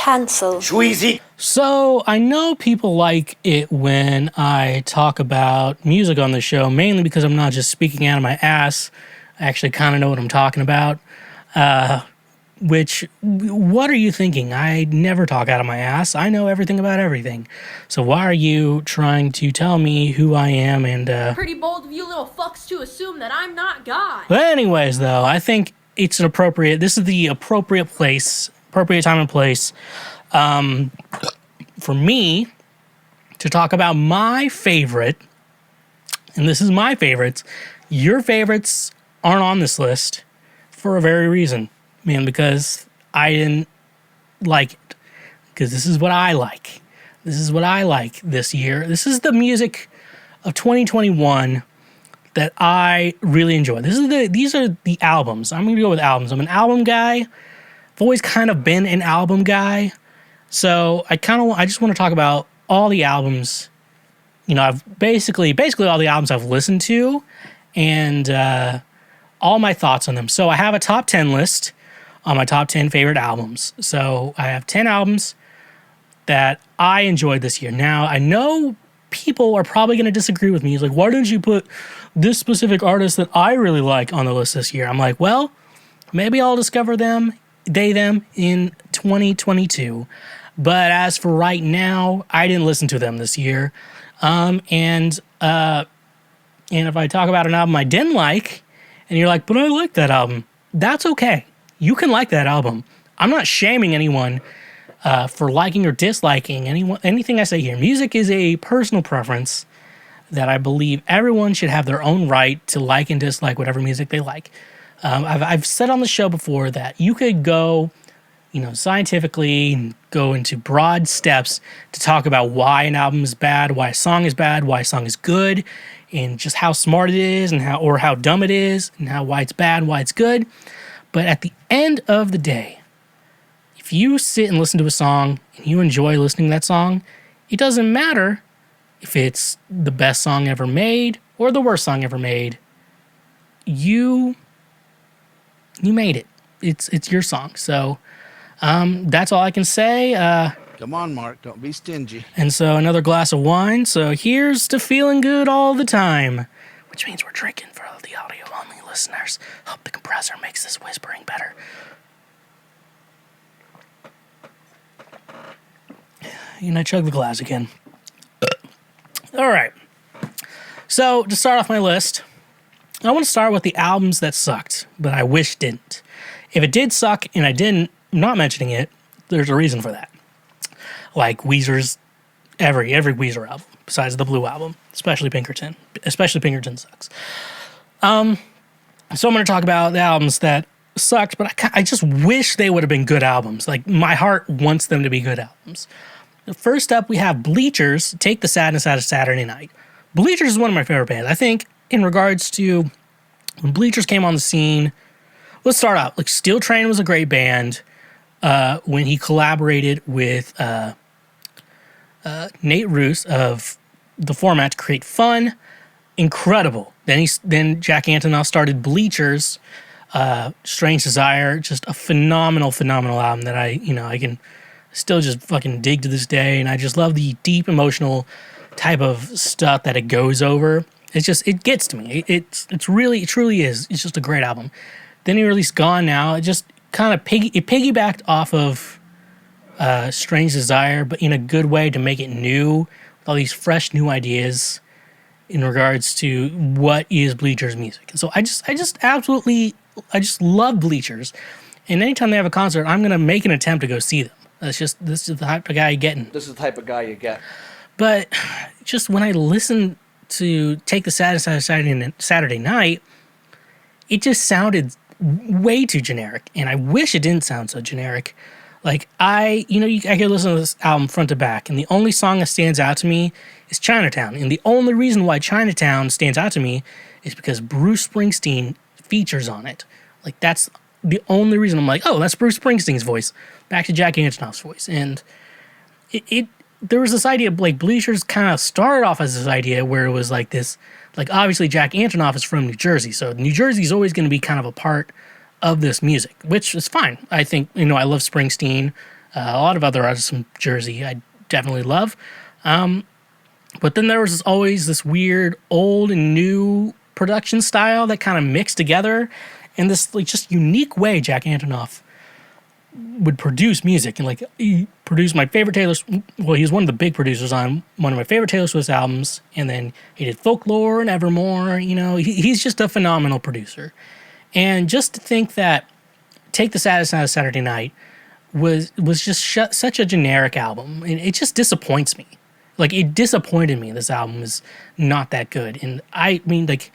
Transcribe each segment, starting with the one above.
Cancelled. Schweezy. So I know people like it when I talk about music on the show, mainly because I'm not just speaking out of my ass. I actually kind of know what I'm talking about. What are you thinking? I never talk out of my ass. I know everything about everything. So why are you trying to tell me who I am and, Pretty bold of you little fucks to assume that I'm not God. But anyways, though, I think it's this is the appropriate time and place, for me to talk about my favorite, and this is my favorites. Your favorites aren't on this list for a very reason. Man, because I didn't like it. Because this is what I like. This is what I like this year. This is the music of 2021 that I really enjoy. These are the albums. I'm going to go with albums. I'm an album guy. I've always kind of been an album guy. So I just want to talk about all the albums. You know, I've basically all the albums I've listened to and all my thoughts on them. So I have a top 10 list on my top 10 favorite albums. So I have 10 albums that I enjoyed this year. Now, I know people are probably going to disagree with me. It's like, why didn't you put this specific artist that I really like on the list this year? I'm like, well, maybe I'll discover them in 2022. But as for right now, I didn't listen to them this year. And if I talk about an album I didn't like, and you're like, but I like that album, that's okay. You can like that album. I'm not shaming anyone for liking or disliking anything I say here. Music is a personal preference that I believe everyone should have their own right to like and dislike whatever music they like. I've said on the show before that you could go, scientifically and go into broad steps to talk about why an album is bad, why a song is bad, why a song is good, and just how smart it is and how dumb it is and why it's bad, why it's good. But at the end of the day, if you sit and listen to a song and you enjoy listening to that song, it doesn't matter if it's the best song ever made or the worst song ever made. You made it. It's your song. So that's all I can say. Come on, Mark. Don't be stingy. And so another glass of wine. So here's to feeling good all the time, which means we're drinking for the audio-only listeners. Hope the compressor makes this whispering better. And I chug the glass again. All right. So to start off my list, I want to start with the albums that sucked, but I wish didn't. If it did suck and I'm not mentioning it, there's a reason for that. Like Weezer's, every Weezer album, besides the Blue album, especially Pinkerton. Especially Pinkerton sucks. So I'm going to talk about the albums that sucked, but I just wish they would have been good albums. Like, my heart wants them to be good albums. First up, we have Bleachers, Take the Sadness Out of Saturday Night. Bleachers is one of my favorite bands. I think in regards to when Bleachers came on the scene, let's start out. Like, Steel Train was a great band when he collaborated with Nate Roos of The Format to create Fun. Incredible. Then Jack Antonoff started Bleachers, Strange Desire, just a phenomenal album that I can still just fucking dig to this day, and I just love the deep emotional type of stuff that it goes over. It gets to me. It truly is. It's just a great album. Then he released Gone Now. It just kind of piggybacked off of Strange Desire, but in a good way to make it new, with all these fresh new ideas in regards to what is Bleachers music. And so I just love Bleachers. And anytime they have a concert, I'm going to make an attempt to go see them. This is the type of guy you're getting. This is the type of guy you get. But just when I listen to Take the Sadness Out of Saturday Night, it just sounded way too generic. And I wish it didn't sound so generic. Like, I could listen to this album front to back, and the only song that stands out to me is Chinatown. And the only reason why Chinatown stands out to me is because Bruce Springsteen features on it. Like, that's the only reason I'm like, oh, that's Bruce Springsteen's voice. Back to Jack Antonoff's voice. And there was this idea, like, Bleachers kind of started off as this idea where it was like this, like, obviously Jack Antonoff is from New Jersey, so New Jersey is always going to be kind of a part of this music, which is fine. I think, I love Springsteen. A lot of other artists from Jersey I definitely love. But then there was always this weird old and new production style that kind of mixed together in this like just unique way. Jack Antonoff would produce music, and like he produced my favorite Taylor. Well, he was one of the big producers on one of my favorite Taylor Swift albums, and then he did Folklore and Evermore. You know, he's just a phenomenal producer. And just to think that Take the Saddest Night of Saturday Night was just such a generic album, and it just disappoints me. Like, it disappointed me. This album is not that good, and I mean, like,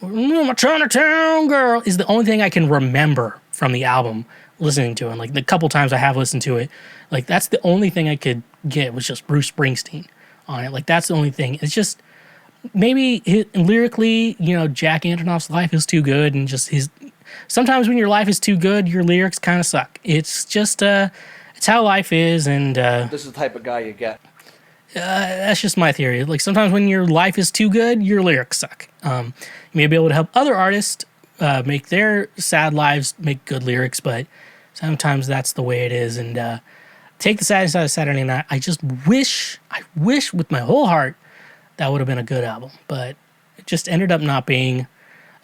my Chinatown girl is the only thing I can remember from the album. Listening to it, and like the couple times I have listened to it, like that's the only thing I could get was just Bruce Springsteen on it. Like that's the only thing. It's just maybe lyrically, you know, Jack Antonoff's life is too good, and just his. Sometimes when your life is too good, your lyrics kind of suck. It's just it's how life is, and this is the type of guy you get. That's just my theory. Like sometimes when your life is too good, your lyrics suck. You may be able to help other artists make their sad lives make good lyrics, but sometimes that's the way it is. And Take the Saddest Night of Saturday Night, I wish with my whole heart that would have been a good album, but it just ended up not being.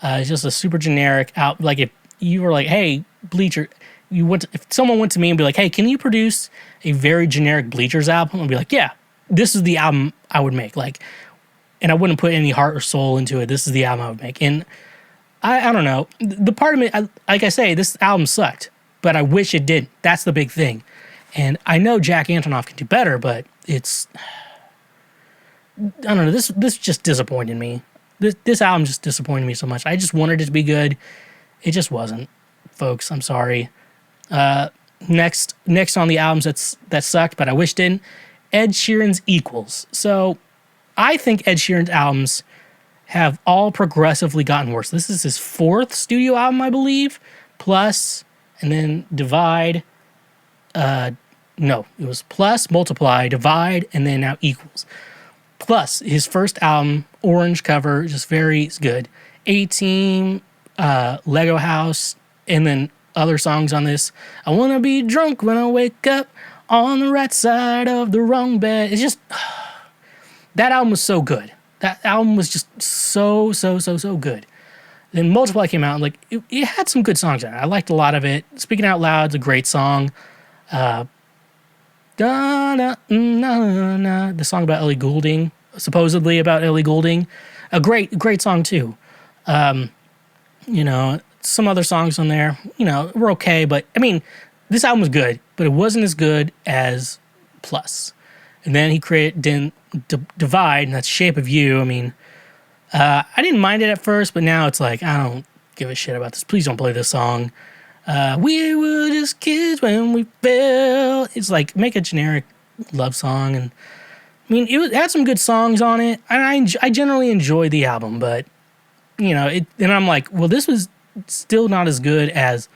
It's just a super generic out. Like if you were like, hey, Bleacher, if someone went to me and be like, hey, can you produce a very generic Bleachers album? I'd be like, yeah, this is the album I would make. Like, and I wouldn't put any heart or soul into it. This is the album I would make. And I don't know. The part of me, like I say, this album sucked, but I wish it didn't. That's the big thing. And I know Jack Antonoff can do better, but it's, I don't know. This just disappointed me. This album just disappointed me so much. I just wanted it to be good. It just wasn't, folks. I'm sorry. Next on the albums that sucked, but I wish didn't. Ed Sheeran's Equals. So I think Ed Sheeran's albums have all progressively gotten worse. This is his fourth studio album, I believe, plus, and then Divide. No, it was Plus, Multiply, Divide, and then now Equals. Plus, his first album, Orange cover, just very good. A-Team, Lego House, and then other songs on this. I wanna be drunk when I wake up on the right side of the wrong bed. It's just, that album was so good. That album was just so good. Then Multiply came out, and like it had some good songs in it. I liked a lot of it. Speaking Out Loud's a great song. The song about Ellie Goulding, supposedly about Ellie Goulding, a great song too. You know, some other songs on there, you know, were okay, but I mean, this album was good, but it wasn't as good as Plus. And then he created Divide, and that's Shape of You. I mean, I didn't mind it at first, but now it's like, I don't give a shit about this. Please don't play this song. We were just kids when we fell. It's like, make a generic love song. And I mean, it had some good songs on it. And I generally enjoy the album, but, you know, and I'm like, well, this was still not as good as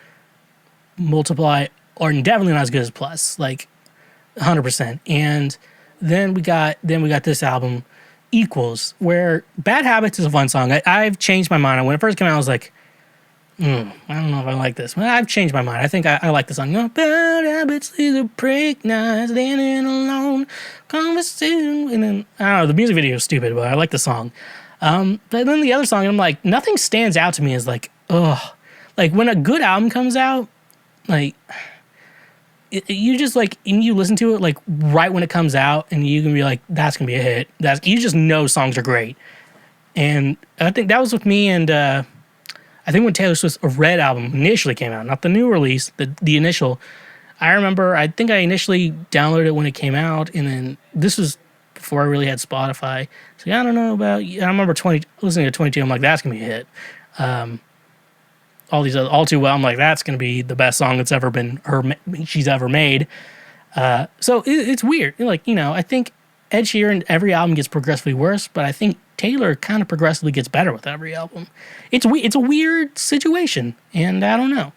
Multiply, or definitely not as good as Plus, like 100%. And then we got this album, Equals, where Bad Habits is a fun song. I've changed my mind. When it first came out, I was like, I don't know if I like this. Well, I've changed my mind. I think I like the song. You know, bad habits lead to break nights, standing alone, conversation. And then, I don't know, the music video is stupid, but I like the song. But then the other song, I'm like, nothing stands out to me as like, ugh. Like, when a good album comes out, like, you just like, and you listen to it like right when it comes out, and you can be like, that's gonna be a hit. You just know songs are great. And I think that was with me, and I think when Taylor Swift's Red album initially came out, not the new release, the initial, I remember, I think I initially downloaded it when it came out, and then this was before I really had Spotify. So yeah, I don't know about, I remember listening to 22, I'm like, that's gonna be a hit. All these other, All Too Well, I'm like, that's going to be the best song that's ever been she's ever made. So it's weird. Like, you know, I think Ed Sheeran, every album gets progressively worse, but I think Taylor kind of progressively gets better with every album. It's a weird situation, and I don't know.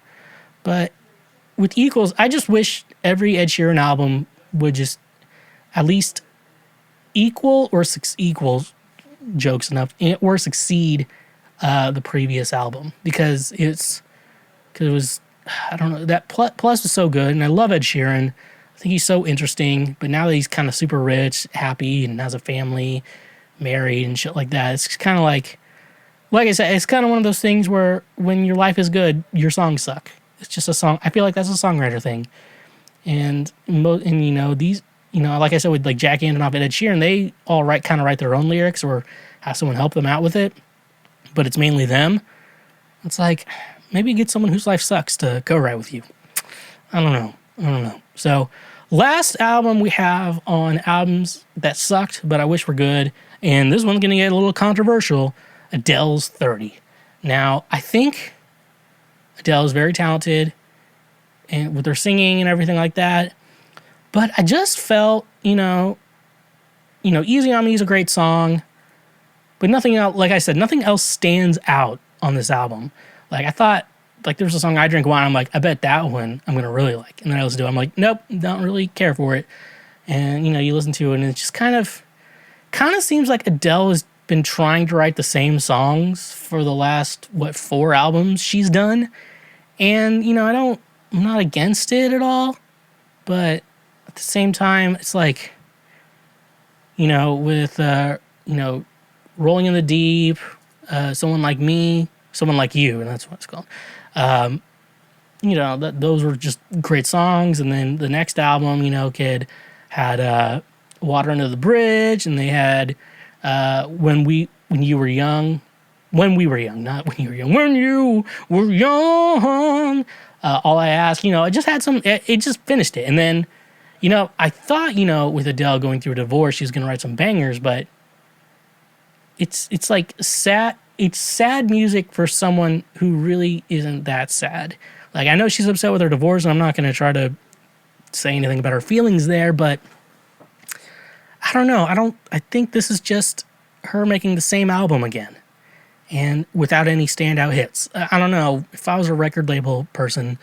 But with Equals, I just wish every Ed Sheeran album would just at least equal jokes enough, or succeed the previous album, because it was, I don't know, that Plus is so good, and I love Ed Sheeran. I think he's so interesting, but now that he's kind of super rich, happy, and has a family, married, and shit like that, it's kind of like I said, it's kind of one of those things where when your life is good, your songs suck. It's just a song. I feel like that's a songwriter thing. And you know, these, you know, like I said, with like Jack Antonoff and Ed Sheeran, they all write their own lyrics or have someone help them out with it, but it's mainly them. It's like, maybe get someone whose life sucks to co-write with you. I don't know. So, last album we have on albums that sucked, but I wish were good, and this one's going to get a little controversial, Adele's 30. Now, I think Adele is very talented and with her singing and everything like that, but I just felt, you know, Easy on Me is a great song, but nothing else, like I said, nothing else stands out on this album. Like, I thought, like, there's a song, I Drink Wine, I'm like, I bet that one I'm going to really like. And then I listen to it, I'm like, nope, don't really care for it. And, you know, you listen to it, and it just kind of seems like Adele has been trying to write the same songs for the last, 4 albums she's done. And, you know, I'm not against it at all, but at the same time, it's like, you know, with, Rolling in the Deep, Someone Like Me, Someone Like You, and that's what it's called. You know, those were just great songs. And then the next album, you know, Kid had Water Under the Bridge, and they had When You Were Young. When We Were Young, not When You Were Young. When You Were Young. All I Ask, you know, it just had it just finished it. And then, you know, I thought, you know, with Adele going through a divorce, she was going to write some bangers, but it's like sad. It's sad music for someone who really isn't that sad. Like, I know she's upset with her divorce, and I'm not going to try to say anything about her feelings there, but I don't know. I think this is just her making the same album again, and without any standout hits. I don't know. If I was a record label person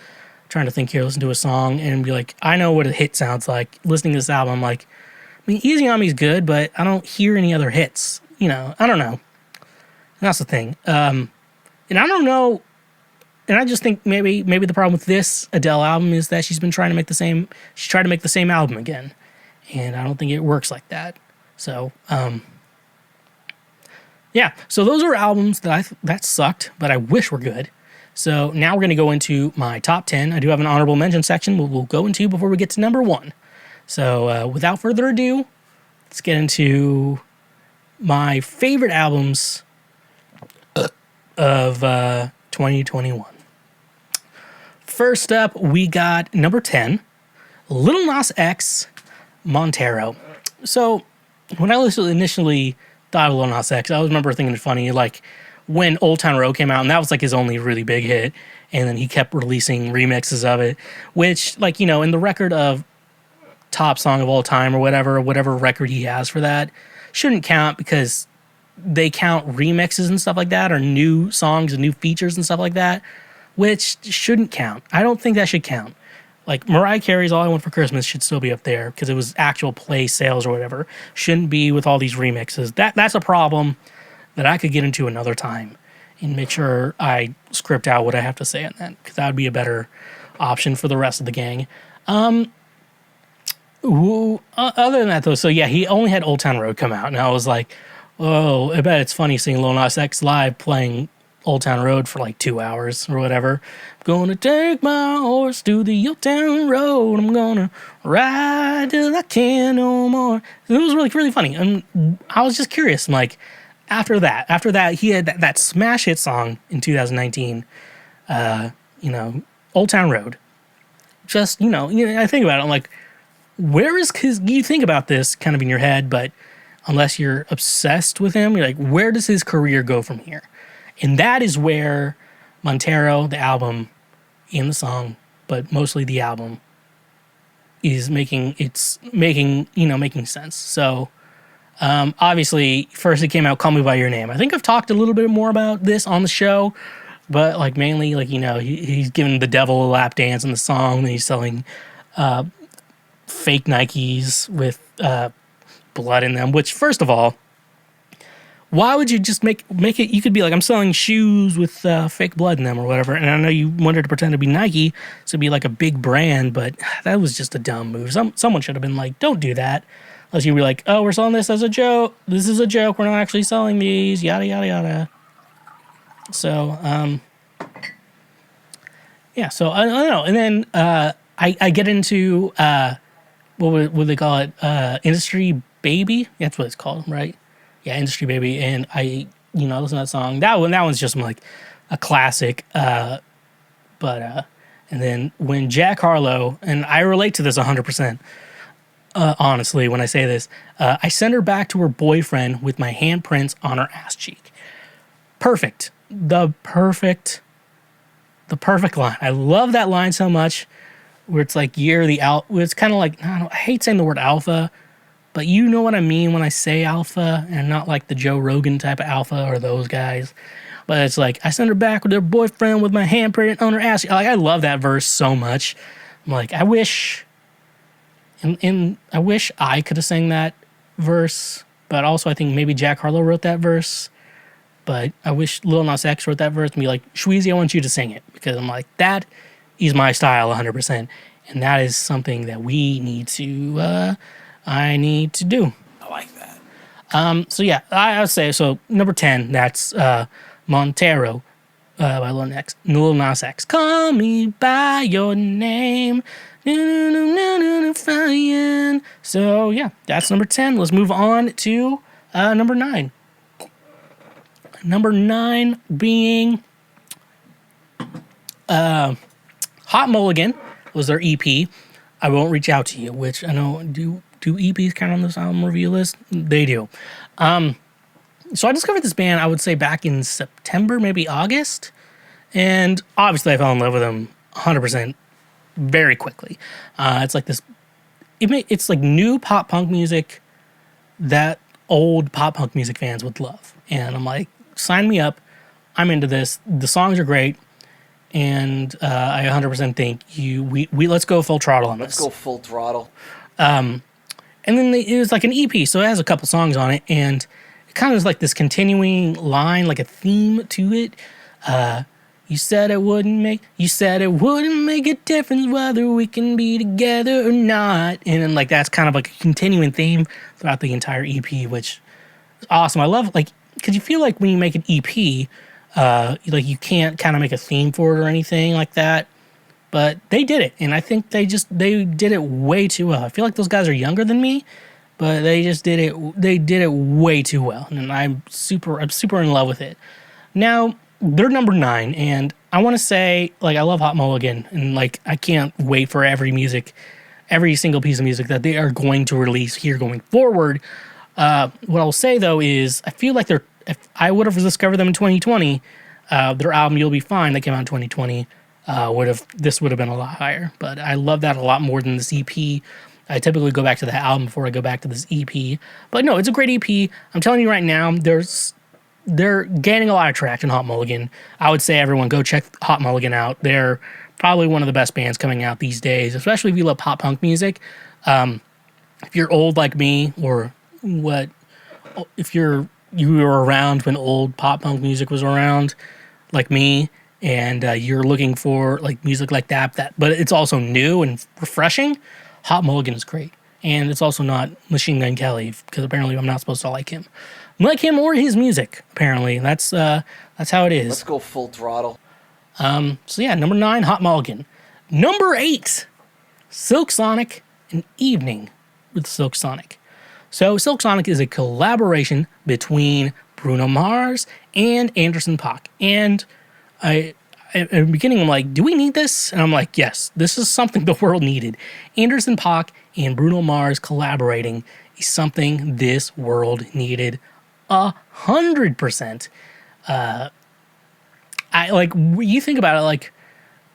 trying to think here, listen to a song and be like, I know what a hit sounds like. Listening to this album, I'm like, I mean, Easy on Me is good, but I don't hear any other hits. You know, I don't know. That's the thing. And I don't know. And I just think maybe the problem with this Adele album is that she tried to make the same album again. And I don't think it works like that. So, yeah. So those are albums that sucked, but I wish were good. So now we're going to go into my top 10. I do have an honorable mention section we'll go into before we get to number 1. So without further ado, let's get into my favorite albums of 2021. First up, we got number 10, Lil Nas X, Montero. So when I initially thought of Lil Nas X, I remember thinking it's funny, like when Old Town Road came out, and that was like his only really big hit, and then he kept releasing remixes of it, which, like, you know, in the record of top song of all time or whatever record he has for that, shouldn't count because they count remixes and stuff like that, or new songs and new features and stuff like that, which shouldn't count. I don't think that should count. Like, Mariah Carey's All I Want for Christmas should still be up there because it was actual play sales or whatever. Shouldn't be with all these remixes. That's a problem that I could get into another time and make sure I script out what I have to say on that, because that would be a better option for the rest of the gang. Other than that, though, so yeah, he only had Old Town Road come out, and I was like, oh, I bet it's funny seeing Lil Nas X live playing Old Town Road for like 2 hours or whatever. I'm gonna take my horse to the Old Town Road. I'm gonna ride till I can't no more. It was really, really funny. And I was just curious. I'm like, after that, he had that smash hit song in 2019, Old Town Road. Just, I think about it. I'm like, where is his, you think about this kind of in your head, but unless you're obsessed with him, you're like, where does his career go from here? And that is where Montero, the album, and the song, but mostly the album, is making sense. So, obviously, first it came out, Call Me By Your Name. I think I've talked a little bit more about this on the show, but like mainly, like, he's giving the devil a lap dance in the song, and he's selling fake Nikes with blood in them, which, first of all, Why would you just make it? You could be like, I'm selling shoes with fake blood in them or whatever. And I know you wanted to pretend to be Nike, so it'd be like a big brand, but that was just a dumb move. Someone should have been like, don't do that. Unless you'd be like, oh, we're selling this as a joke. This is a joke. We're not actually selling these. Yada, yada, yada. So, yeah. So, I don't know. And then I get into, what would they call it? Industry Baby? That's what it's called, right? Yeah, Industry Baby. And I, listen to that song. That one's just like a classic. And then when Jack Harlow, and I relate to this 100%, honestly, when I say this, I send her back to her boyfriend with my handprints on her ass cheek. Perfect. The perfect line. I love that line so much, where it's like it's kind of like, I hate saying the word alpha, but you know what I mean when I say alpha, and not like the Joe Rogan type of alpha or those guys. But it's like, I send her back with her boyfriend with my handprint on her ass. Like, I love that verse so much. I'm like, I wish I could have sang that verse, but also I think maybe Jack Harlow wrote that verse. But I wish Lil Nas X wrote that verse and be like, Schweezy, I want you to sing it. Because I'm like, that is my style 100%. And that is something that I need to do. I like that. So yeah, I would say, so number 10, that's Montero by Lil Nas X. Call me by your name. So yeah, that's number 10. Let's move on to number 9. Number 9 being Hot Mulligan was their EP. I Won't Reach Out to You, which I know, do EPs count on this album review list? They do. So I discovered this band, I would say back in September, maybe August. And obviously I fell in love with them 100% very quickly. It's like this, it's like new pop punk music that old pop punk music fans would love. And I'm like, sign me up. I'm into this. The songs are great. And I 100% think we let's go full throttle on this. Let's go full throttle. And then it was like an EP, so it has a couple songs on it, and it kind of is like this continuing line, like a theme to it. You said it wouldn't make a difference whether we can be together or not, and then like that's kind of like a continuing theme throughout the entire EP, which is awesome. I love, like, because you feel like when you make an EP, like you can't kind of make a theme for it or anything like that. But they did it, and I think they did it way too well. I feel like those guys are younger than me, but they did it way too well, and I'm super in love with it. Now, they're number 9, and I want to say, like, I love Hot Mulligan, and like I can't wait for every single piece of music that they are going to release here going forward. What I'll say though is, I feel like if I would have discovered them in 2020, their album You'll Be Fine that came out in 2020. This would have been a lot higher, but I love that a lot more than this EP. I typically go back to the album before I go back to this EP, but no, it's a great EP. I'm telling you right now, they're gaining a lot of traction. Hot Mulligan, I would say everyone go check Hot Mulligan out. They're probably one of the best bands coming out these days, especially if you love pop punk music. If you're old like me, or if you were around when old pop punk music was around, like me, and you're looking for like music like that, but it's also new and refreshing, Hot Mulligan is great. And it's also not Machine Gun Kelly, because apparently I'm not supposed to like him. Like him or his music, apparently. That's how it is. Let's go full throttle. So yeah, number 9, Hot Mulligan. Number 8, Silk Sonic, An Evening with Silk Sonic. So Silk Sonic is a collaboration between Bruno Mars and Anderson .Paak. And at the beginning, I'm like, do we need this? And I'm like, yes, this is something the world needed. Anderson .Paak and Bruno Mars collaborating is something this world needed 100%. You think about it, like,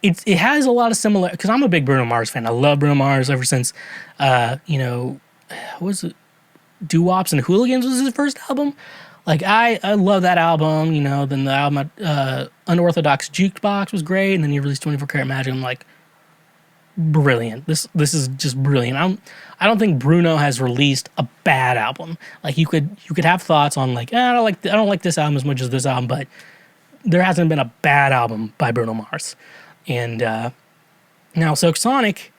it has a lot of similar, because I'm a big Bruno Mars fan. I love Bruno Mars ever since, what was it? Doo-Wops and Hooligans was his first album. Like, I love that album, then the album, Unorthodox Jukebox was great, and then he released 24 Karat Magic. I'm like, brilliant. This is just brilliant. I don't think Bruno has released a bad album. Like you could have thoughts on like I don't like this album as much as this album, but there hasn't been a bad album by Bruno Mars. And now Silk Sonic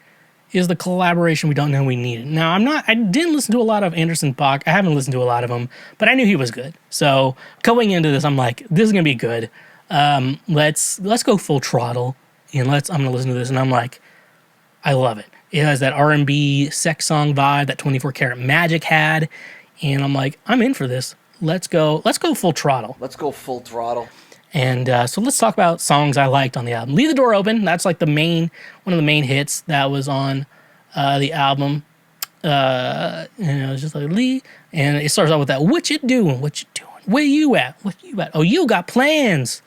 is the collaboration we don't know we needed. Now I didn't listen to a lot of Anderson .Paak. I haven't listened to a lot of him, but I knew he was good. So going into this, I'm like, this is gonna be good. Let's go full throttle and I'm gonna listen to this, and I'm like, I love it. It has that R&B sex song vibe that 24 Karat Magic had, and I'm like, I'm in for this. Let's go full throttle. Let's go full throttle. And so let's talk about songs I liked on the album. Leave the Door Open. That's like one of the main hits that was on the album. It's just like Lee, and it starts out with that. What you doing? What you doing? Where you at? What you at? Oh, you got plans.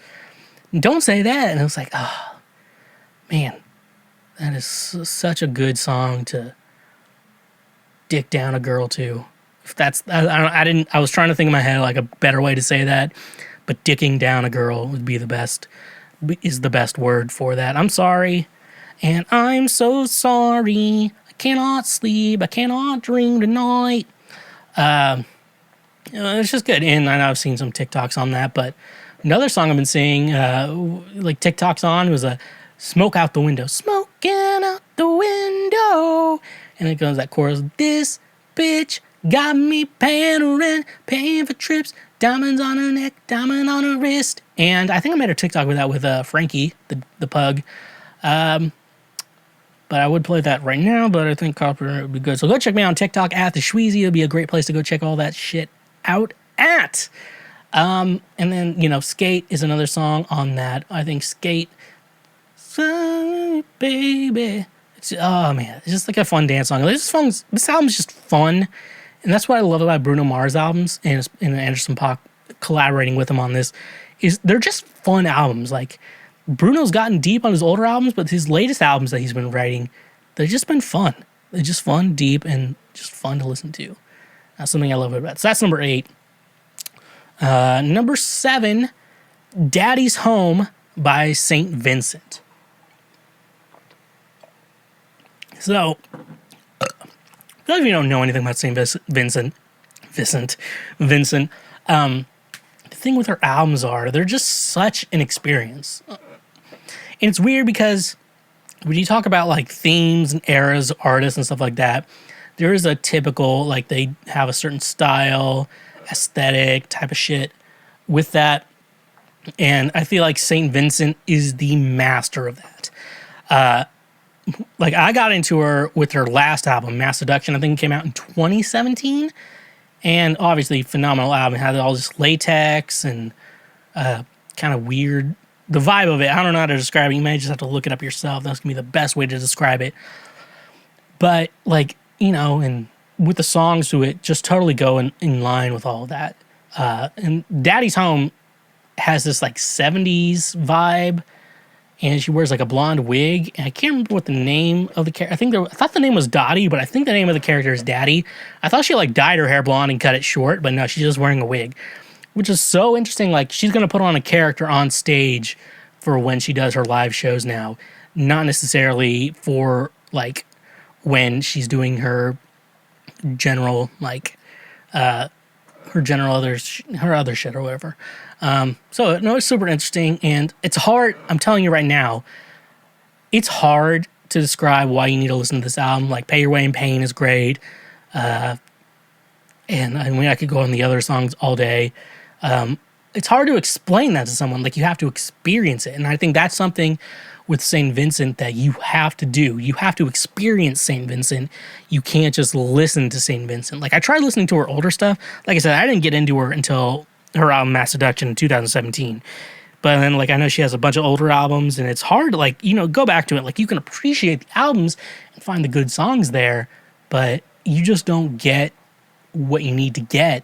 Don't say that. And I was like, oh man, that is such a good song to dick down a girl to. If that's I was trying to think in my head like a better way to say that. But dicking down a girl would be the best word for that. I'm sorry. And I'm so sorry. I cannot sleep. I cannot dream tonight. It's just good. And I know I've seen some TikToks on that. But another song I've been seeing, like TikToks on, was a Smoke Out the Window. Smoking out the window. And it goes that chorus. This bitch got me paying rent, paying for trips. Diamonds on her neck, diamond on her wrist. And I think I made a TikTok with that with Frankie, the pug. But I would play that right now, but I think copyright would be good. So go check me out on TikTok at the Schweezy. It'll be a great place to go check all that shit out at. And then, Skate is another song on that. I think Skate, sorry, baby. It's just like a fun dance song. This album's just fun. And that's what I love about Bruno Mars albums and Anderson .Paak collaborating with him on this, is they're just fun albums. Like, Bruno's gotten deep on his older albums, but his latest albums that he's been writing, they've just been fun. They're just fun, deep, and just fun to listen to. That's something I love about it. So that's number 8. Number 7, Daddy's Home by St. Vincent. So, if you don't know anything about St. Vincent, the thing with her albums they're just such an experience. And it's weird because when you talk about like themes and eras, artists and stuff like that, there is a typical, like they have a certain style, aesthetic type of shit with that. And I feel like St. Vincent is the master of that. Like I got into her with her last album, Mass Seduction. I think it came out in 2017, and obviously phenomenal album. It had all this latex and kind of weird. The vibe of it, I don't know how to describe it. You may just have to look it up yourself. That's gonna be the best way to describe it. But like and with the songs to it, just totally go in line with all of that. And Daddy's Home has this like 70s vibe. And she wears like a blonde wig, and I can't remember what the name of the character. I thought the name was Dottie, but I think the name of the character is Daddy. I thought she like dyed her hair blonde and cut it short, but no, she's just wearing a wig, which is so interesting. Like she's gonna put on a character on stage for when she does her live shows now, not necessarily for like when she's doing her general like her other shit or whatever. So no, it's super interesting, and it's hard. I'm telling you right now, it's hard to describe why you need to listen to this album. Like Pay Your Way in Pain is great. And I mean, I could go on the other songs all day. It's hard to explain that to someone. Like you have to experience it. And I think that's something with St. Vincent that you have to do. You have to experience St. Vincent. You can't just listen to St. Vincent. Like I tried listening to her older stuff. Like I said, I didn't get into her until her album Mass Seduction in 2017. But then like I know she has a bunch of older albums, and it's hard to like, go back to it. Like you can appreciate the albums and find the good songs there, but you just don't get what you need to get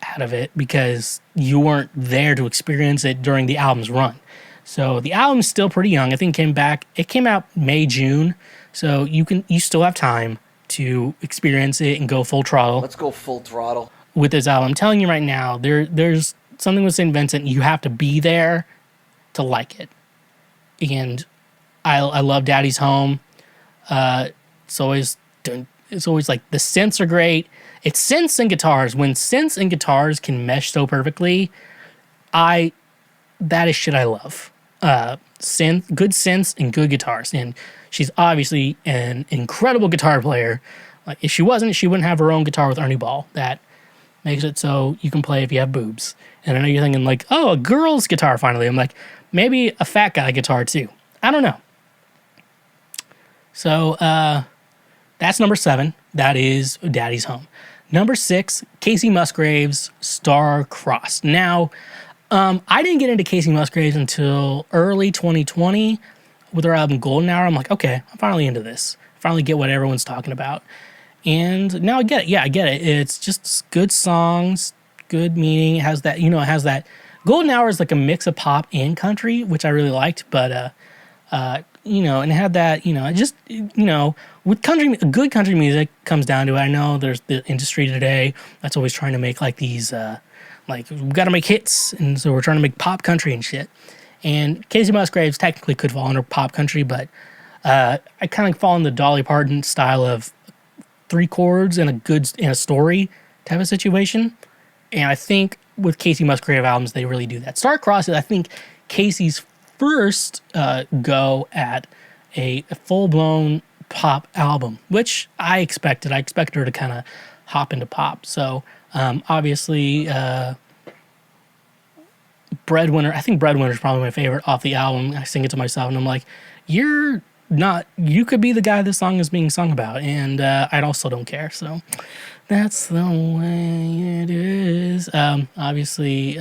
out of it because you weren't there to experience it during the album's run. So the album's still pretty young. I think it came out May, June. So you still have time to experience it and go full throttle. Let's go full throttle. With this album, I'm telling you right now, there's something with St. Vincent. You have to be there to like it. And I love Daddy's Home. It's always like the synths are great. It's synths and guitars. When synths and guitars can mesh so perfectly, that is shit I love. Good synths and good guitars. And she's obviously an incredible guitar player. Like if she wasn't, she wouldn't have her own guitar with Ernie Ball. That makes it so you can play if you have boobs. And I know you're thinking like, oh, a girl's guitar finally. I'm like, maybe a fat guy guitar too. I don't know. So that's number 7. That is Daddy's Home. Number 6, Casey Musgraves' Star Crossed. Now, I didn't get into Casey Musgraves until early 2020 with her album Golden Hour. I'm like, okay, I'm finally into this. I finally get what everyone's talking about. And now I get it. Yeah, I get it. It's just good songs, good meaning. It has that, Golden Hour is like a mix of pop and country, which I really liked. But, and it had that, with country, good country music comes down to it. I know there's the industry today that's always trying to make like these, we've got to make hits. And so we're trying to make pop country and shit. And Casey Musgraves technically could fall under pop country, but I kind of fall in the Dolly Parton style of 3 chords and a story type of situation. And I think with Casey Musgrave albums, they really do that. Star-Crossed is, I think, Casey's first go at a full-blown pop album, which I expected. I expected her to kind of hop into pop. So, obviously, Breadwinner. I think Breadwinner is probably my favorite off the album. I sing it to myself, and I'm like, you could be the guy this song is being sung about, and I also don't care. So that's the way it is. Obviously,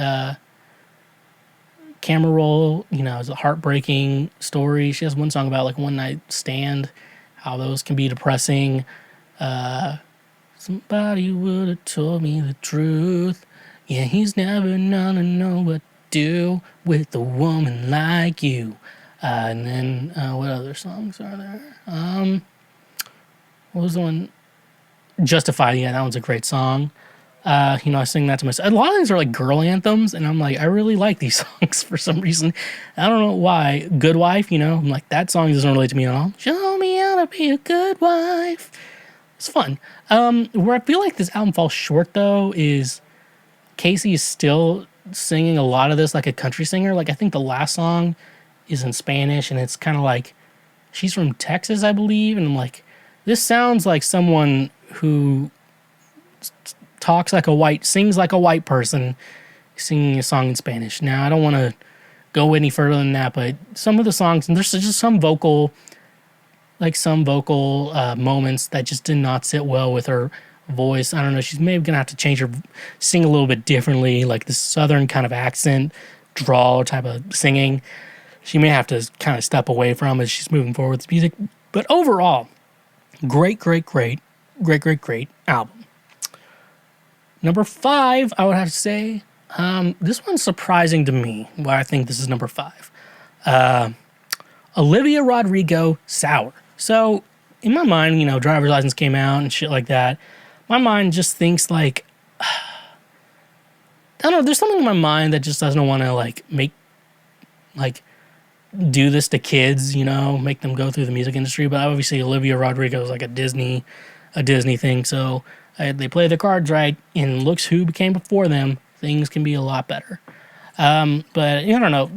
Camera Roll, is a heartbreaking story. She has one song about like one night stand, how those can be depressing. Somebody would have told me the truth. Yeah, he's never gonna know what to do with a woman like you. And then, what other songs are there? What was the one? Justified, yeah, that one's a great song. I sing that to myself. A lot of these are like girl anthems, and I'm like, I really like these songs for some reason. I don't know why. Good Wife, I'm like, that song doesn't relate to me at all. Show me how to be a good wife. It's fun. Where I feel like this album falls short, though, is Casey is still singing a lot of this like a country singer. Like, I think the last song is in Spanish, and it's kind of like, she's from Texas, I believe, and I'm like, this sounds like someone who sings like a white person singing a song in Spanish. Now, I don't want to go any further than that, but some of the songs, and there's just some vocal moments that just did not sit well with her voice. I don't know, she's maybe going to have to sing a little bit differently, like the southern kind of accent, drawl type of singing. She may have to kind of step away from as she's moving forward with music. But overall, great album. Number 5, I would have to say, this one's surprising to me, why I think this is number 5. Olivia Rodrigo, Sour. So, in my mind, driver's license came out and shit like that. My mind just thinks like, I don't know, there's something in my mind that just doesn't want to do this to kids, make them go through the music industry. But obviously Olivia Rodrigo is like a Disney thing. So they play the cards right, and looks who became before them. Things can be a lot better. But I don't know.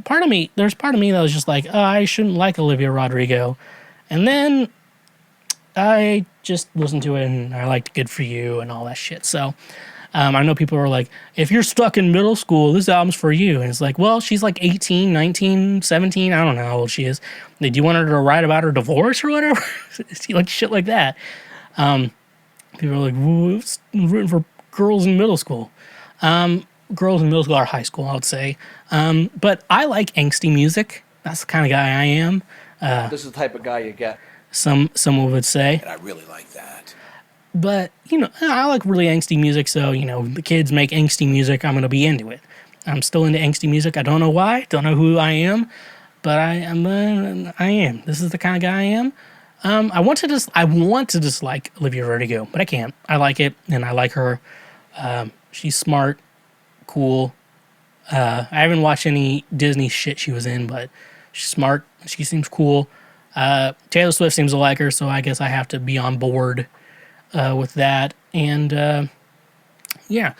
There's part of me that was just like, oh, I shouldn't like Olivia Rodrigo. And then I just listened to it and I liked Good For You and all that shit. So I know people are like, if you're stuck in middle school, this album's for you. And it's like, well, she's like 18, 19, 17. I don't know how old she is. Do you want her to write about her divorce or whatever? Like shit like that. People are like, it's written for girls in middle school. Girls in middle school or high school, I would say. But I like angsty music. That's the kind of guy I am. This is the type of guy you get. Someone would say. And I really like that. But, I like really angsty music, so, the kids make angsty music, I'm going to be into it. I'm still into angsty music. I don't know why, don't know who I am, but I am. This is the kind of guy I am. I want to dislike Olivia Rodrigo, but I can't. I like it, and I like her. She's smart, cool. I haven't watched any Disney shit she was in, but she's smart. She seems cool. Taylor Swift seems to like her, so I guess I have to be on board with that. And yeah.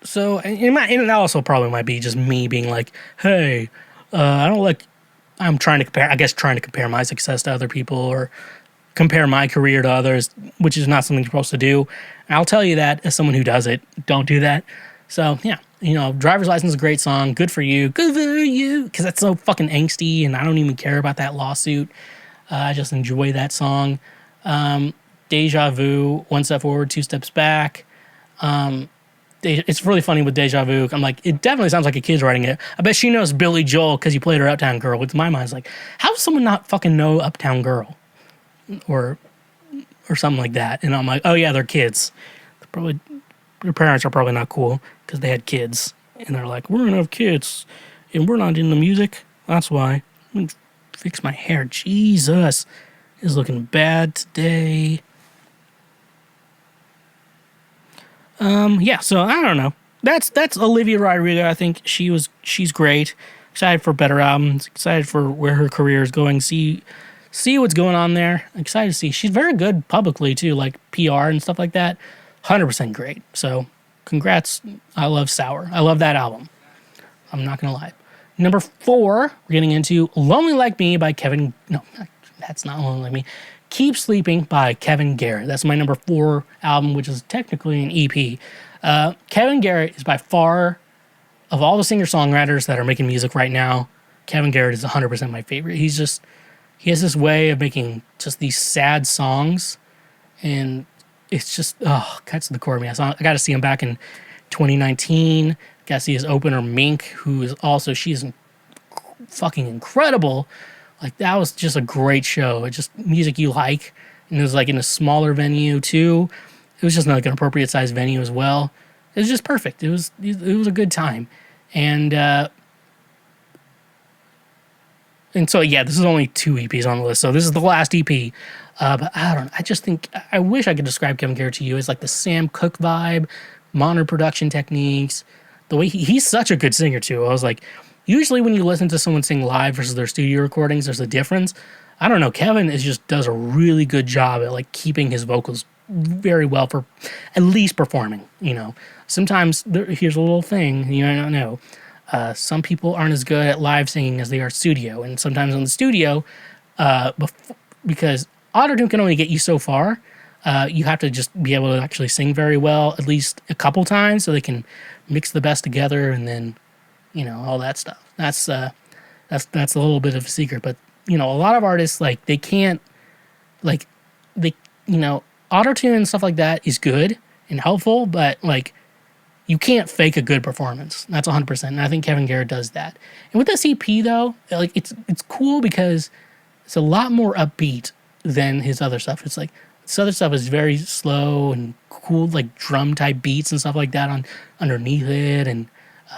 So, and that also probably might be just me being like, hey, I don't like, I'm trying to compare my success to other people or compare my career to others, which is not something you're supposed to do. And I'll tell you that as someone who does it, don't do that. So, yeah, Driver's License is a great song. Good for you. Good for you. Because that's so fucking angsty, and I don't even care about that lawsuit. I just enjoy that song. Deja Vu, One Step Forward, Two Steps Back. It's really funny with Deja Vu. I'm like, it definitely sounds like a kid's writing it. I bet she knows Billy Joel because he played her Uptown Girl. Which in my mind is like, how does someone not fucking know Uptown Girl? Or something like that. And I'm like, oh yeah, they're kids. Their parents are probably not cool because they had kids. And they're like, we're going to have kids. And we're not into music. That's why. Let me fix my hair. Jesus. It's looking bad today. Yeah, so I don't know. That's Olivia Rodrigo. I think she's great. Excited for better albums. Excited for where her career is going. See what's going on there. Excited to see. She's very good publicly too, like PR and stuff like that. 100% great. So congrats. I love Sour. I love that album. I'm not gonna lie. Number 4, we're getting into Lonely Like Me by Kevin. No, that's not Lonely Like Me. Keep Sleeping by Kevin Garrett. That's my number 4 album, which is technically an EP. Kevin Garrett is by far, of all the singer-songwriters that are making music right now, Kevin Garrett is 100% my favorite. He has this way of making just these sad songs, and it's just, cuts to the core of me. I got to see him back in 2019. Got to see his opener, Mink, who is also, she's fucking incredible. Like, that was just a great show. It's just music you like. And it was, like, in a smaller venue, too. It was just, like, an appropriate-sized venue as well. It was just perfect. It was a good time. And so, yeah, this is only 2 EPs on the list. So this is the last EP. But I don't know. I just think, I wish I could describe Kevin Garrett to you as, like, the Sam Cooke vibe, modern production techniques. The way he's such a good singer, too. I was like, usually when you listen to someone sing live versus their studio recordings, there's a difference. I don't know. Kevin does a really good job at like keeping his vocals very well for at least performing. Sometimes here's a little thing you might not know. Some people aren't as good at live singing as they are studio, and sometimes in the studio, because autotune can only get you so far. You have to just be able to actually sing very well at least a couple times so they can mix the best together and then. All that stuff. That's a little bit of a secret, but a lot of artists they can't autotune and stuff like that is good and helpful, but you can't fake a good performance. That's 100%. And I think Kevin Garrett does that. And with this EP though, it's cool because it's a lot more upbeat than his other stuff. It's like his other stuff is very slow and cool, drum type beats and stuff like that underneath it, and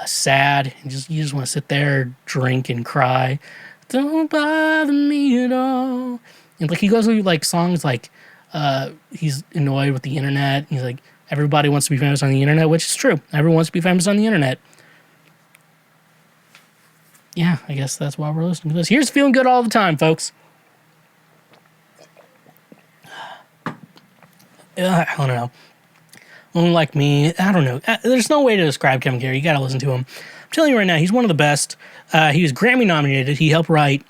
sad, and you just want to sit there, drink, and cry. Don't bother me at all. And he goes through songs he's annoyed with the internet. He's like, everybody wants to be famous on the internet, which is true. Everyone wants to be famous on the internet. Yeah, I guess that's why we're listening to this. Here's Feeling Good All the Time, folks. I don't know. Only Like Me, I don't know. There's no way to describe Kevin Garrett. You got to listen to him. I'm telling you right now, he's one of the best. He was Grammy nominated. He helped write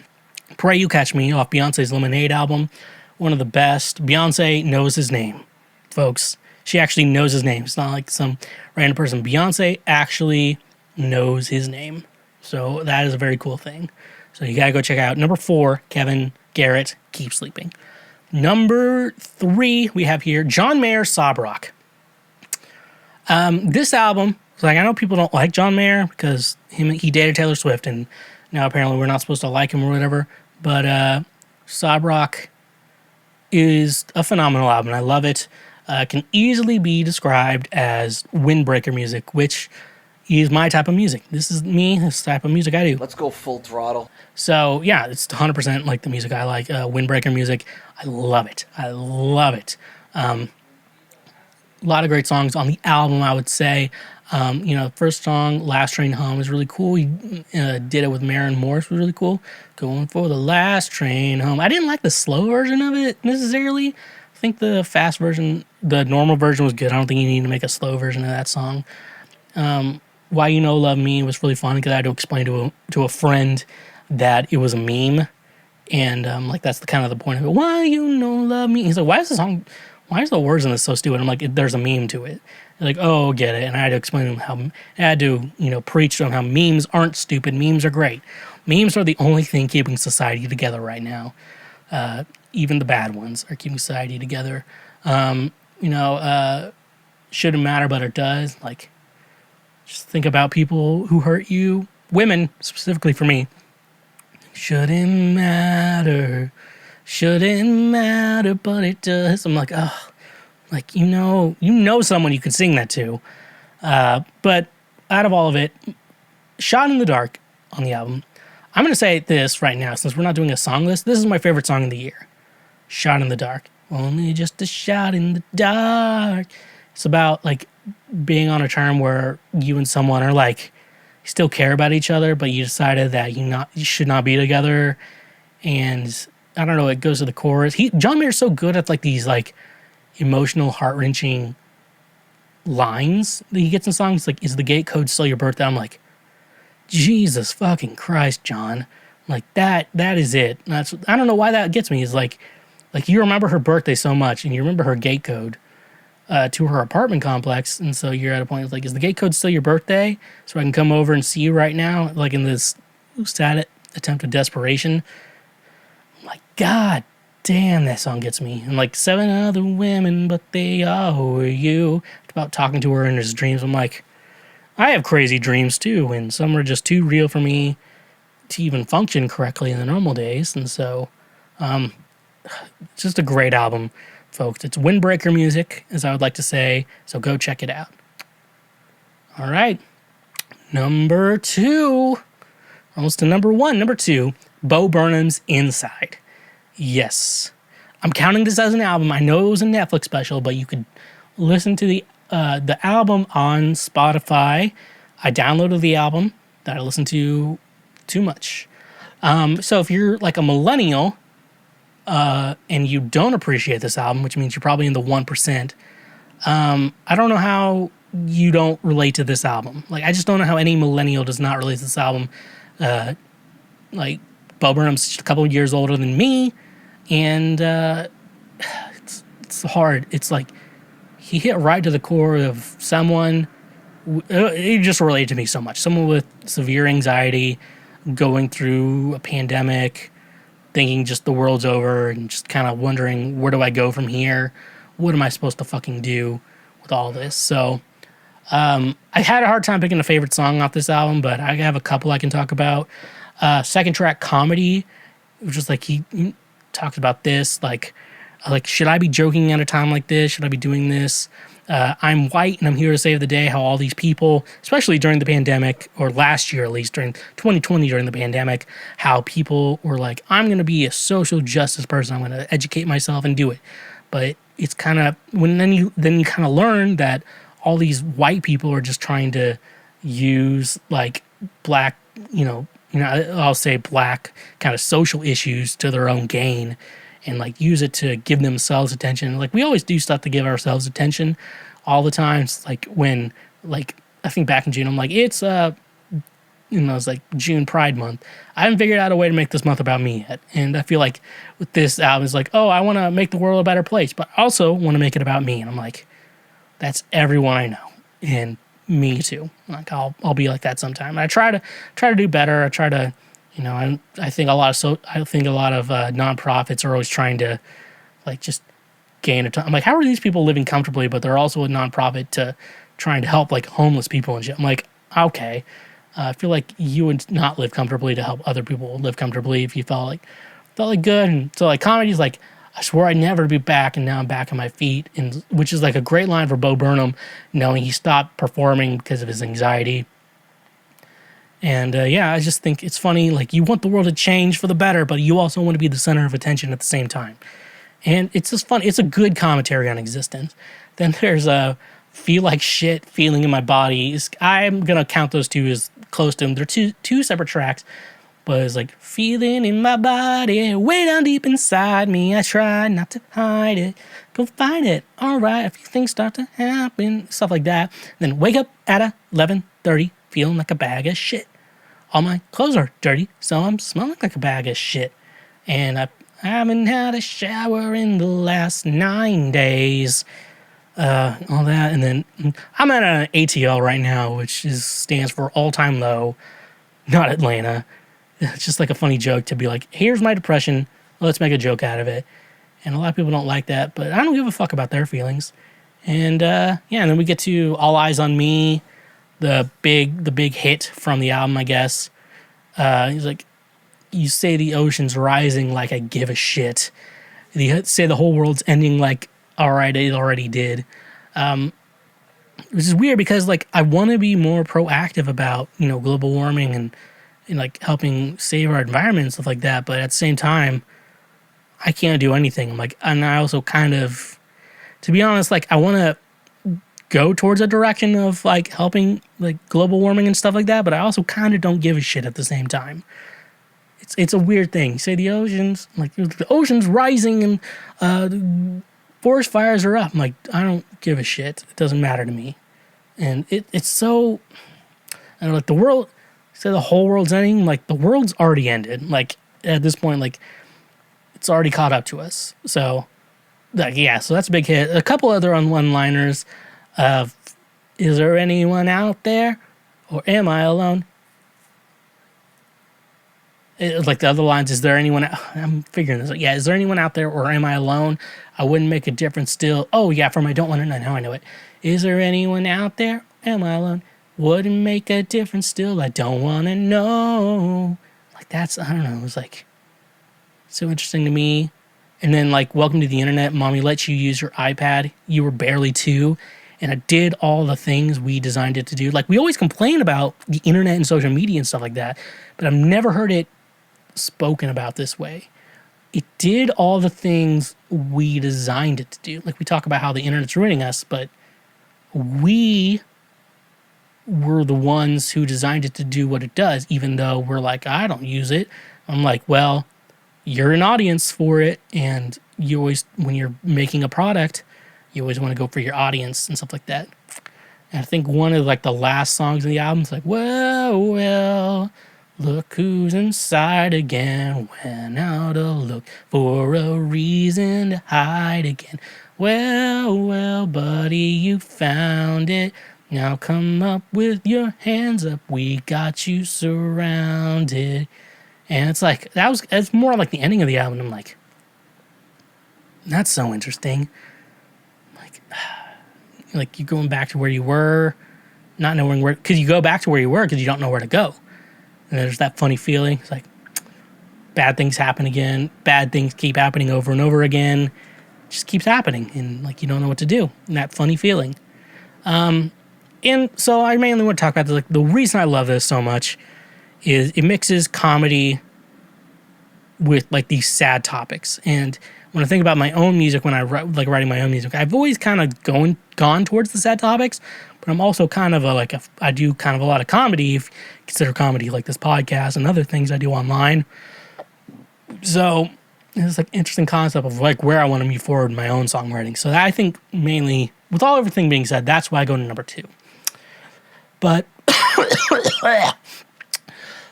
Pray You Catch Me off Beyonce's Lemonade album. One of the best. Beyonce knows his name, folks. She actually knows his name. It's not like some random person. Beyonce actually knows his name. So that is a very cool thing. So you got to go check out. Number 4, Kevin Garrett, Keep Sleeping. Number 3, we have here John Mayer, Sob Rock. This album, I know people don't like John Mayer because he dated Taylor Swift, and now apparently we're not supposed to like him or whatever, but Sob Rock is a phenomenal album. I love it. Can easily be described as windbreaker music, which is my type of music. This is me, this type of music I do. Let's go full throttle. So, yeah, it's 100% like the music I like, windbreaker music. I love it. A lot of great songs on the album, I would say. First song, Last Train Home, is really cool. He did it with Maren Morris, was really cool. Going for the last train home. I didn't like the slow version of it necessarily. I think the fast version, the normal version was good. I don't think you need to make a slow version of that song. Why You Know Love Me was really fun because I had to explain to a friend that it was a meme. And that's the kind of the point of it. Why You Know Love Me? He's like, why is the words in this so stupid? I'm like, there's a meme to it. They're like, oh, get it. And I had to explain to him preach to him how memes aren't stupid. Memes are great. Memes are the only thing keeping society together right now. Even the bad ones are keeping society together. Shouldn't matter, but it does. Like, just think about people who hurt you. Women, specifically for me. Shouldn't matter, but it does. I'm like, oh, like, someone you could sing that to. But out of all of it, Shot in the Dark on the album. I'm going to say this right now, since we're not doing a song list. This is my favorite song of the year. Shot in the Dark. Only just a shot in the dark. It's about, like, being on a term where you and someone are, like, still care about each other, but you decided that you should not be together. And I don't know, it goes to the chorus. John Mayer's so good at, like, these, like, emotional, heart-wrenching lines that he gets in songs. Like, is the gate code still your birthday? I'm like, Jesus fucking Christ, John. Like, that is it. I don't know why that gets me. Is like you remember her birthday so much, and you remember her gate code to her apartment complex, and so you're at a point like, is the gate code still your birthday? So I can come over and see you right now, like in this sad attempt of desperation. I'm like, God damn, that song gets me. And like 7 other women, but they all were you. It's about talking to her in his dreams. I'm like, I have crazy dreams too, and some are just too real for me to even function correctly in the normal days. And so, it's just a great album, folks. It's windbreaker music, as I would like to say, so go check it out. All right. Number 2. Almost to number 1. Number 2, Bo Burnham's Inside. Yes. I'm counting this as an album. I know it was a Netflix special, but you could listen to the album on Spotify. I downloaded the album that I listened to too much. So if you're like a millennial and you don't appreciate this album, which means you're probably in the 1%, I don't know how you don't relate to this album. Like, I just don't know how any millennial does not relate to this album. Like, Bo Burnham's just a couple of years older than me, and it's hard. It's like he hit right to the core of someone. It just related to me so much. Someone with severe anxiety, going through a pandemic, thinking just the world's over, and just kind of wondering, where do I go from here? What am I supposed to fucking do with all this? So I had a hard time picking a favorite song off this album, but I have a couple I can talk about. Second track, Comedy, which is like he talks about this, like should I be joking at a time like this? Should I be doing this? I'm white and I'm here to save the day. How all these people, especially during the pandemic, or last year at least, during 2020 during the pandemic, how people were like, I'm going to be a social justice person. I'm going to educate myself and do it. But it's kind of, then you kind of learn that all these white people are just trying to use like black, I'll say black kind of social issues to their own gain, and like use it to give themselves attention. Like, we always do stuff to give ourselves attention all the time. It's like when, like, I think back in June, I'm like, it's it's like June Pride Month. I haven't figured out a way to make this month about me yet. And I feel like with this album, it's like, oh, I want to make the world a better place, but I also want to make it about me. And I'm like, that's everyone I know, and me too. Like, I'll be like that sometime. I try to do better. I try to, I think a lot of nonprofits are always trying to, like, just gain a ton. I'm like, how are these people living comfortably, but they're also a nonprofit to trying to help like homeless people and shit? I'm like, okay, I feel like you would not live comfortably to help other people live comfortably if you felt like good. And so like Comedy's like, I swore I'd never be back, and now I'm back on my feet, and which is like a great line for Bo Burnham, knowing he stopped performing because of his anxiety. And I just think it's funny, like, you want the world to change for the better, but you also want to be the center of attention at the same time. And it's just fun. It's a good commentary on existence. Then there's a Feel Like Shit, Feeling in My Body. I'm going to count those two as close to them. They're two separate tracks. But it's like, feeling in my body, way down deep inside me. I try not to hide it. Go find it. All right, a few things start to happen. Stuff like that. Then wake up at 11:30, feeling like a bag of shit. All my clothes are dirty, so I'm smelling like a bag of shit. And I haven't had a shower in the last 9 days. All that. And then I'm at an ATL right now, which stands for All Time Low, not Atlanta. It's just like a funny joke to be like, here's my depression, let's make a joke out of it. And a lot of people don't like that, but I don't give a fuck about their feelings. And and then we get to All Eyes on Me, the big hit from the album, I guess. He's like, you say the ocean's rising like I give a shit. You say the whole world's ending like, all right, it already did. Which is weird because like I want to be more proactive about, global warming and like helping save our environment and stuff like that, but at the same time, I can't do anything. And I also kind of, to be honest, like I want to go towards a direction of like helping like global warming and stuff like that, but I also kind of don't give a shit at the same time. It's a weird thing. You say the ocean's rising and forest fires are up. I'm like, I don't give a shit. It doesn't matter to me. And it's so, I don't know, like the world. So the whole world's ending, like the world's already ended. Like at this point, like it's already caught up to us. So, like so that's a big hit. A couple other one-liners. Is there anyone out there, or am I alone? Like the other lines, is there anyone? I'm figuring this out. Yeah, is there anyone out there, or am I alone? I wouldn't make a difference still. Oh yeah, from I don't want to know. Now I know it. Is there anyone out there? Am I alone? Wouldn't make a difference still, I don't want to know. Like that's, I don't know, it was like so interesting to me. And then like, welcome to the internet, mommy let you use your iPad. You were barely 2, and it did all the things we designed it to do. Like we always complain about the internet and social media and stuff like that, but I've never heard it spoken about this way. It did all the things we designed it to do. Like we talk about how the internet's ruining us, but we were the ones who designed it to do what it does, even though we're like, I don't use it. I'm like, well, you're an audience for it, and you always, when you're making a product, you always want to go for your audience and stuff like that. And I think one of like the last songs of the album is like, well, look who's inside again, went out to look for a reason to hide again. Well, buddy, you found it. Now come up with your hands up. We got you surrounded. And it's like, it's more like the ending of the album. I'm like, that's so interesting. Like you're going back to where you were, not knowing where, because you go back to where you were because you don't know where to go. And there's that funny feeling. It's like bad things happen again. Bad things keep happening over and over again. It just keeps happening. And like, you don't know what to do. And that funny feeling. And so I mainly want to talk about this. Like the reason I love this so much is it mixes comedy with like these sad topics. And when I think about my own music, when I writing my own music, I've always kind of gone towards the sad topics, but I'm also kind of I do kind of a lot of comedy, if you consider comedy like this podcast and other things I do online. So it's like interesting concept of like where I want to move forward in my own songwriting. So I think mainly, with everything being said, that's why I go to number 2. But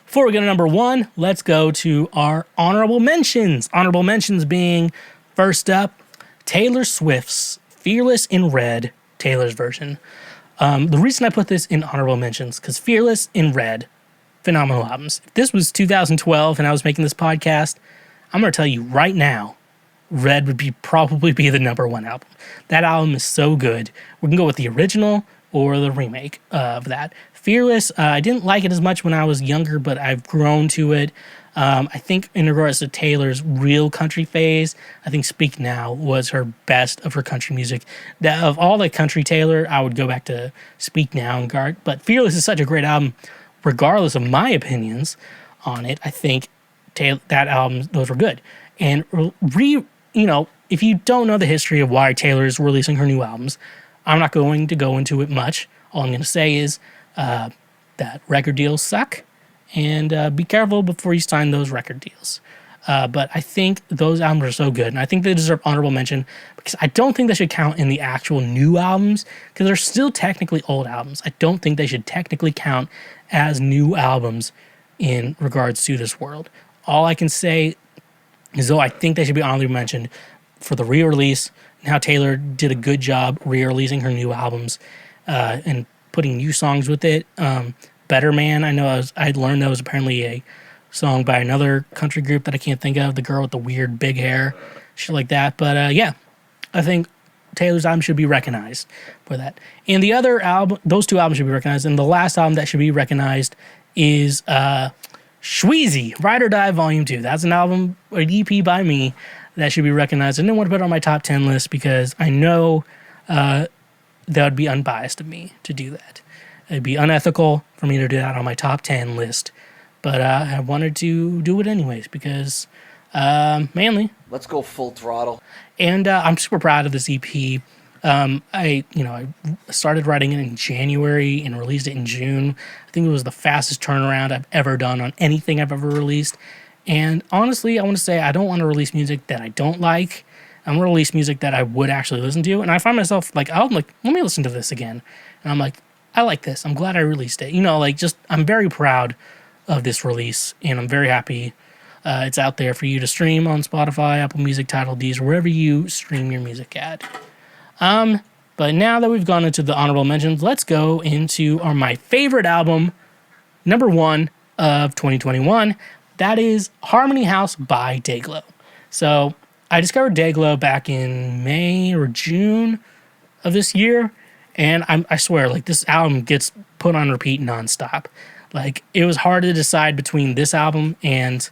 before we go to number 1, let's go to our honorable mentions. Honorable mentions being, first up, Taylor Swift's Fearless in Red, Taylor's version. The reason I put this in honorable mentions, because Fearless in Red, phenomenal albums. If this was 2012 and I was making this podcast, I'm going to tell you right now, Red would probably be the number 1 album. That album is so good. We can go with the original or the remake of that. Fearless, I didn't like it as much when I was younger, but I've grown to it. I think in regards to Taylor's real country phase, I think Speak Now was her best of her country music. Of all the country Taylor, I would go back to Speak Now and Garrett. But Fearless is such a great album, regardless of my opinions on it. I think that album, those were good. And if you don't know the history of why Taylor's releasing her new albums, I'm not going to go into it much. All I'm going to say is that record deals suck, and be careful before you sign those record deals. But I think those albums are so good, and I think they deserve honorable mention because I don't think they should count in the actual new albums because they're still technically old albums. I don't think they should technically count as new albums in regards to this world. All I can say is, though, I think they should be honorably mentioned for the re-release and how Taylor did a good job re-releasing her new albums and putting new songs with it. Better Man, I'd learned that was apparently a song by another country group that I can't think of, the girl with the weird big hair, shit like that. But yeah, I think Taylor's album should be recognized for that. And the other album, those two albums should be recognized. And the last album that should be recognized is Schweezy, Ride or Die Volume 2. That's an album, an EP by me that should be recognized. I didn't want to put it on my top 10 list because I know that would be unbiased of me to do that. It'd be unethical for me to do that on my top 10 list. But I wanted to do it anyways because, mainly. Let's go full throttle. And I'm super proud of this EP. I started writing it in January and released it in June. I think it was the fastest turnaround I've ever done on anything I've ever released. And honestly, I want to say I don't want to release music that I don't like. I want to release music that I would actually listen to. And I find myself like, I'm like, let me listen to this again. And I'm like, I like this. I'm glad I released it. I'm very proud of this release, and I'm very happy it's out there for you to stream on Spotify, Apple Music, Tidal, Deezer, wherever you stream your music at. But now that we've gone into the honorable mentions, let's go into my favorite album, number 1 of 2021. That is Harmony House by Dayglow. So I discovered Dayglow back in May or June of this year, and I swear, like, this album gets put on repeat nonstop. Like, it was hard to decide between this album and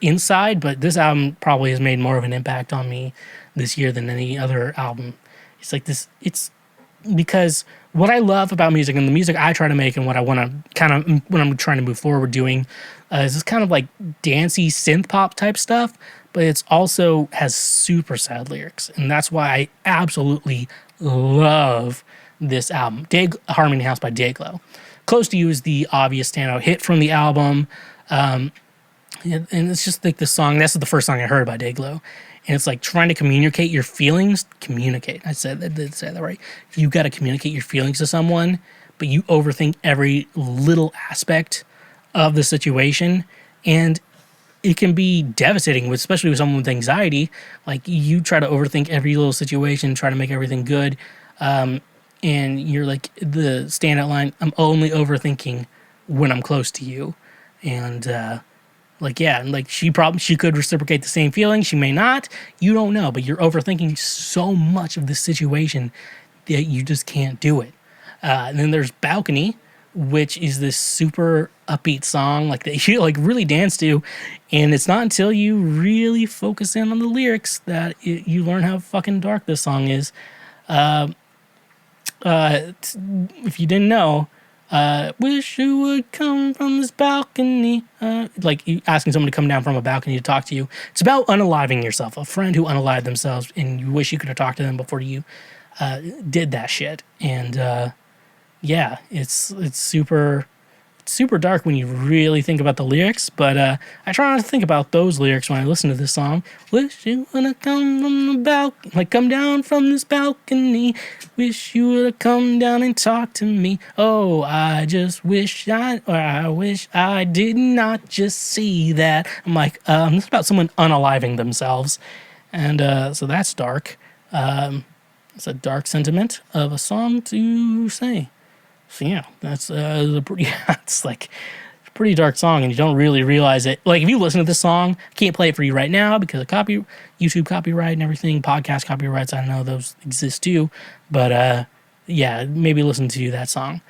Inside, but this album probably has made more of an impact on me this year than any other album. It's like this, it's because what I love about music and the music I try to make and what I want to kind of, when I'm trying to move forward doing, is this kind of like dancey synth pop type stuff, but it's also has super sad lyrics. And that's why I absolutely love this album, Harmony House by Dayglow. Close to You is the obvious standout hit from the album. And it's just like the song, that's the first song I heard by Dayglow. And it's like trying to communicate your feelings. Communicate. I said that right. You got to communicate your feelings to someone, but you overthink every little aspect of the situation. And it can be devastating, especially with someone with anxiety. Like, you try to overthink every little situation, try to make everything good. And you're like, the standout line, I'm only overthinking when I'm close to you. And, she could reciprocate the same feeling. She may not. You don't know, but you're overthinking so much of the situation that you just can't do it. And then there's Balcony, which is this super upbeat song that you really dance to. And it's not until you really focus in on the lyrics that you learn how fucking dark this song is. If you didn't know, wish you would come from this balcony. You asking someone to come down from a balcony to talk to you. It's about unaliving yourself. A friend who unalived themselves, and you wish you could have talked to them before you did that shit. And it's super dark when you really think about the lyrics. But I try not to think about those lyrics when I listen to this song. Wish you would have come from the balcony, come down from this balcony. Wish you would have come down and talked to me. Oh, I wish I did not just see that. I'm like, it's about someone unaliving themselves. And so that's dark. It's a dark sentiment of a song to say. So yeah, that's it's a pretty dark song, and you don't really realize it. Like, if you listen to this song, I can't play it for you right now because of YouTube copyright and everything, podcast copyrights. I know those exist too, but maybe listen to that song.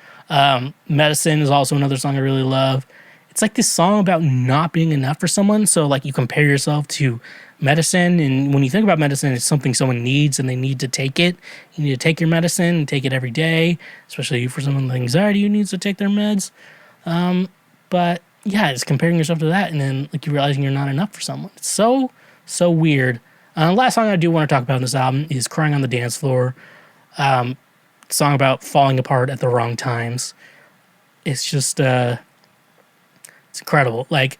Medicine is also another song I really love. It's like this song about not being enough for someone. So like, you compare yourself to medicine, and when you think about medicine, it's something someone needs and they need to take it. You need to take your medicine and take it every day, especially for someone with anxiety who needs to take their meds. But yeah, it's comparing yourself to that, and then you realizing you're not enough for someone. It's so weird. Last song I do want to talk about in this album is Crying on the Dance Floor. Song about falling apart at the wrong times. It's just, it's incredible. Like,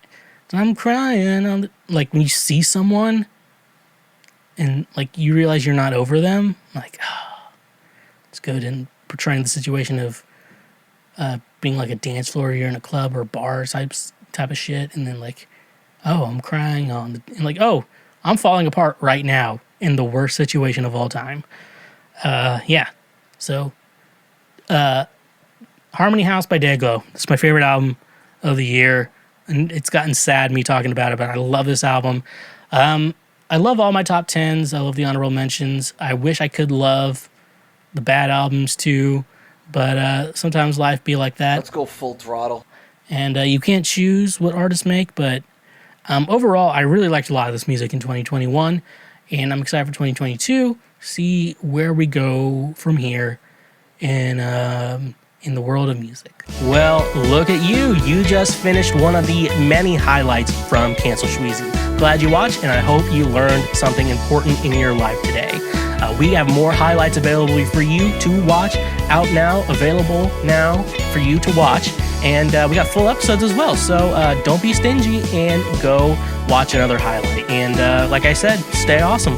I'm crying on the, like, when you see someone and, like, you realize you're not over them, like, oh, it's good. And portraying the situation of being like a dance floor, you're in a club or bar type of shit, and then, like, oh, I'm crying on the, and like, oh, I'm falling apart right now in the worst situation of all time. Yeah. So, Harmony House by Dayglow. It's my favorite album of the year, and it's gotten sad me talking about it, but I love this album. I love all my top 10s. I love the honorable mentions. I wish I could love the bad albums too, but sometimes life be like that. Let's go full throttle. And you can't choose what artists make, but overall, I really liked a lot of this music in 2021, and I'm excited for 2022. See where we go from here in the world of music. Well, look at you. You just finished one of the many highlights from Cancel Schweezy. Glad you watched, and I hope you learned something important in your life today. We have more highlights available for you to watch, out now, available now for you to watch. And we got full episodes as well. So don't be stingy and go watch another highlight. And like I said, stay awesome.